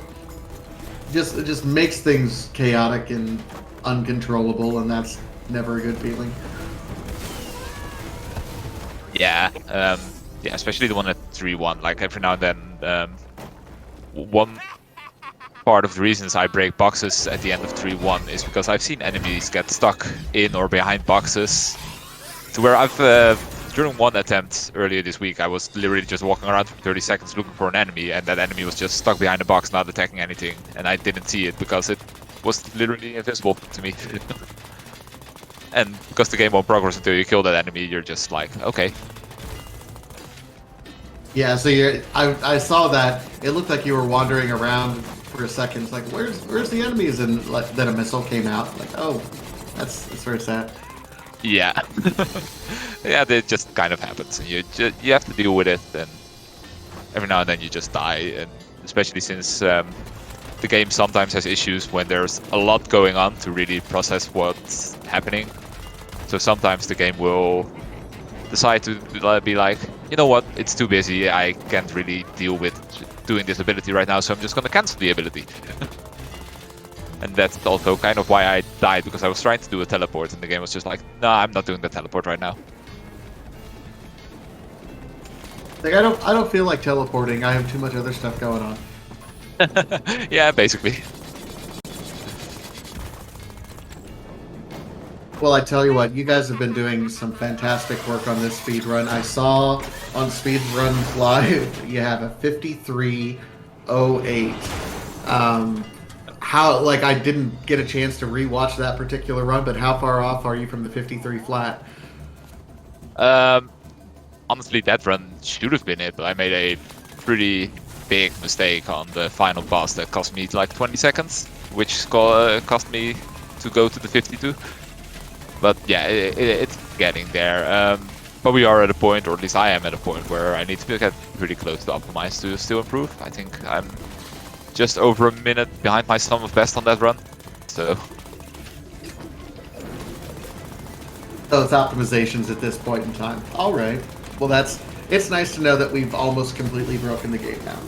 it just makes things chaotic and uncontrollable, and that's never a good feeling. Yeah, yeah, especially the one at 3-1. Like every now and then, one part of the reasons I break boxes at the end of 3-1 is because I've seen enemies get stuck in or behind boxes. To where I've during one attempt earlier this week, I was literally just walking around for 30 seconds looking for an enemy, and that enemy was just stuck behind a box, not attacking anything, and I didn't see it because it was literally invisible to me. And because the game won't progress until you kill that enemy, you're just like, okay. Yeah, so I saw that. It looked like you were wandering around for a second. It's like, where's the enemies? And then a missile came out. Like, oh, that's very sad. Yeah. Yeah, that just kind of happens. You have to deal with it, and every now and then you just die. And especially since the game sometimes has issues when there's a lot going on to really process what's happening. So sometimes the game will decide to be like, you know what, it's too busy, I can't really deal with doing this ability right now, so I'm just gonna cancel the ability. And that's also kind of why I died, because I was trying to do a teleport and the game was just like, no, I'm not doing the teleport right now. Like I don't feel like teleporting. I have too much other stuff going on. Yeah, basically. Well, I tell you what, you guys have been doing some fantastic work on this speed run. I saw on Speedrun Live you have a 53:08. How, like, I didn't get a chance to rewatch that particular run, but how far off are you from the 53 flat? Honestly, that run should have been it, but I made a pretty big mistake on the final boss that cost me like 20 seconds, which cost me to go to the 52. But yeah, it's getting there. But we are at a point, or at least I am at a point, where I need to get pretty close to optimize to still improve. I think I'm just over a minute behind my sum of best on that run. So It's optimizations at this point in time. All right. Well, it's nice to know that we've almost completely broken the game now.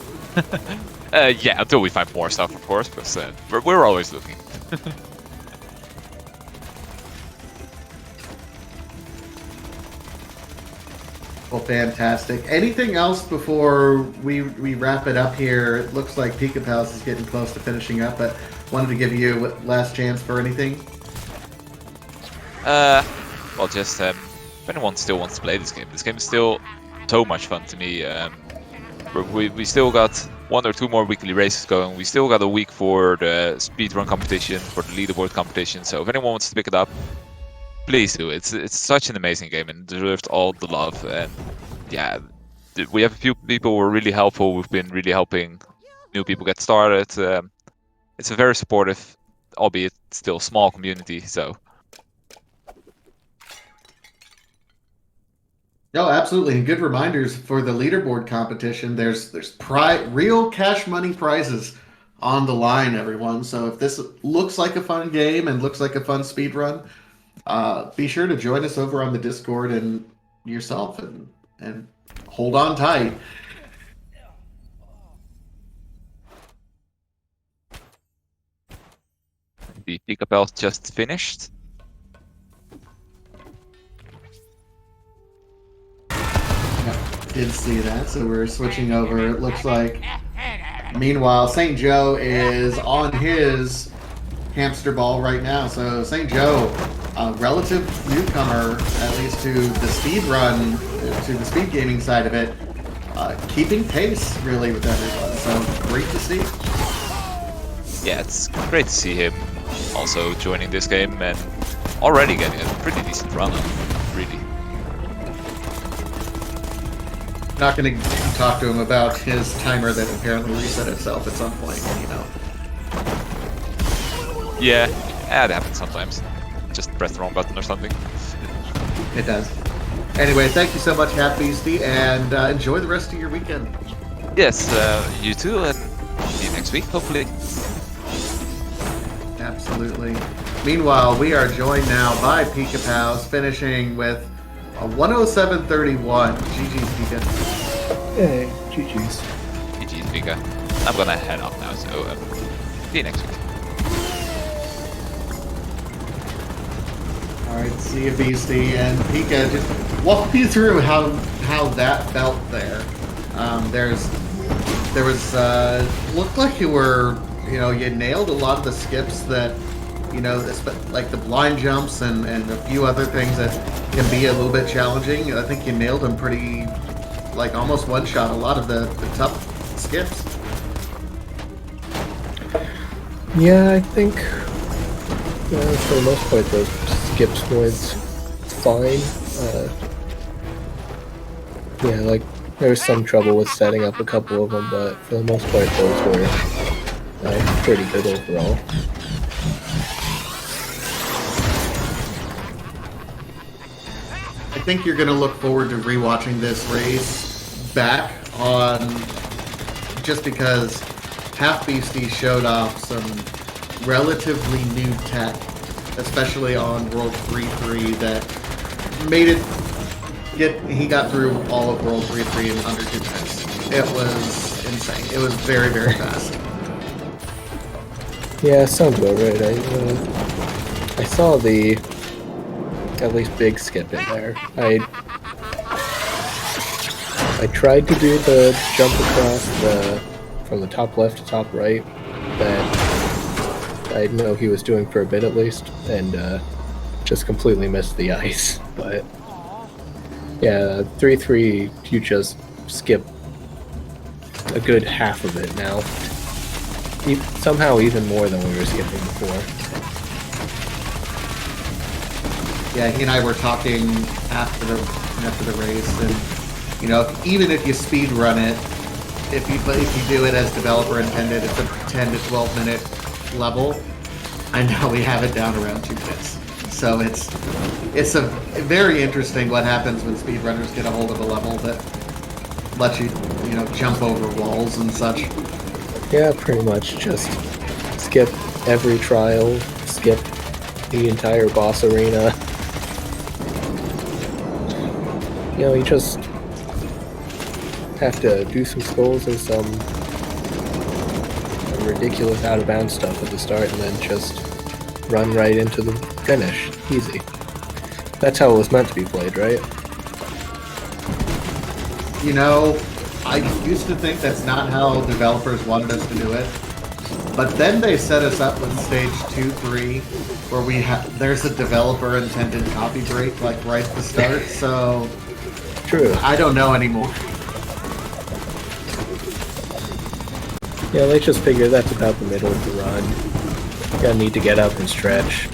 yeah, until we find more stuff, of course, but we're always looking. Well, fantastic. Anything else before we wrap it up here? It looks like Pika Pals is getting close to finishing up, but wanted to give you a last chance for anything. Well, just if anyone still wants to play this game is still so much fun to me. We still got 1 or 2 more weekly races going. We still got a week for the speedrun competition, for the leaderboard competition. So if anyone wants to pick it up, please do. It's such an amazing game and deserves all the love. And yeah, we have a few people who are really helpful. We've been really helping new people get started. It's a very supportive, albeit still small community. So. No, absolutely, and good reminders for the leaderboard competition. There's real cash money prizes on the line, everyone. So if this looks like a fun game and looks like a fun speed run, be sure to join us over on the Discord and yourself and hold on tight. The Pika Pals just finished. Did see that, so we're switching over. It looks like. Meanwhile, St. Joe is on his hamster ball right now. So St. Joe, a relative newcomer, at least to the speed run, to the speed gaming side of it, keeping pace really with everyone. So great to see. Yeah, it's great to see him also joining this game and already getting a pretty decent run on, really. Not going to talk to him about his timer that apparently reset itself at some point, you know. Yeah, that happens sometimes. Just press the wrong button or something. It does. Anyway, thank you so much, Hat Beastie, and enjoy the rest of your weekend. Yes, you too, and see you next week, hopefully. Absolutely. absolutely. Meanwhile, we are joined now by Pika Pals, finishing with a 107.31. GG's Pika. Hey, GG's. GG's, Vika. I'm gonna head off now, so see you next week. All right, see you, Beastie and Pika. Just walk me through how that felt there. There was looked like you were, you nailed a lot of the skips that, like the blind jumps and a few other things that can be a little bit challenging. I think you nailed them pretty, like almost one shot a lot of the tough skips. Yeah, I think for the most part those skips went fine. Yeah, like there was some trouble with setting up a couple of them, but for the most part those were pretty good overall. I think you're going to look forward to rewatching this race back on, just because Half Beastie showed off some relatively new tech, especially on World 3-3, that made it he got through all of World 3-3 in under 2 minutes. It was insane. It was very, very fast. Yeah, sounds about right. I saw the at least big skip in there. I tried to do the jump across from the top left to top right that I know he was doing for a bit at least, and just completely missed the ice. But yeah, 3-3, you just skip a good half of it now. Somehow even more than we were skipping before. Yeah, he and I were talking after the race, and even if you speed run it, if you do it as developer intended, it's a 10 to 12 minute level. I know we have it down around 2 minutes, so it's a very interesting what happens when speedrunners get a hold of a level that lets you jump over walls and such. Yeah, pretty much just skip every trial, skip the entire boss arena. You just have to do some skulls and some ridiculous out-of-bounds stuff at the start, and then just run right into the finish. Easy. That's how it was meant to be played, right? I used to think that's not how developers wanted us to do it, but then they set us up with stage 2-3, where there's a developer intended copy break like right at the start. So True. I don't know anymore. Yeah, they just figure that's about the middle of the run. Gotta need to get up and stretch.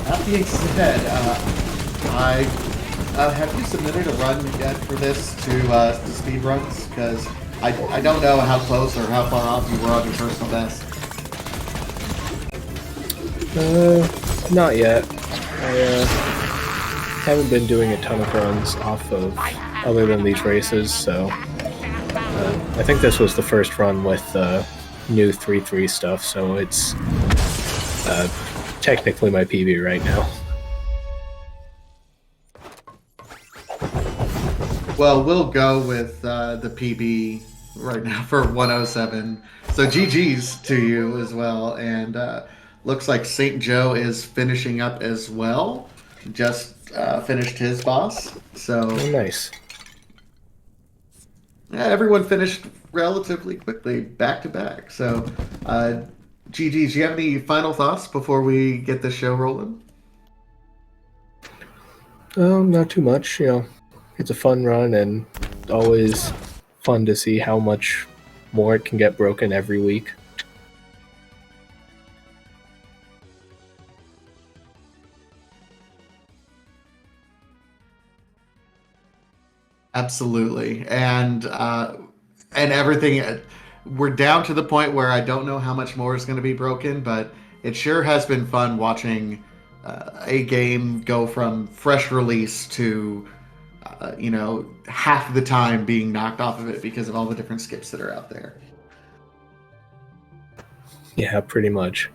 That being said, have you submitted a run yet for this to speed runs? Because I don't know how close or how far off you were on your personal best. Not yet. I haven't been doing a ton of runs off of other than these races, so I think this was the first run with new 3-3 stuff, so it's technically my PB right now. Well, we'll go with the PB right now for 107. So GG's to you as well. And looks like St. Joe is finishing up as well. Just finished his boss. So Oh, nice. yeah, everyone finished relatively quickly, back to back. So GG's, do you have any final thoughts before we get this show rolling? Not too much, It's a fun run, and always fun to see how much more it can get broken every week. Absolutely, and everything. We're down to the point where I don't know how much more is going to be broken, but it sure has been fun watching a game go from fresh release to half the time being knocked off of it because of all the different skips that are out there. Yeah, pretty much.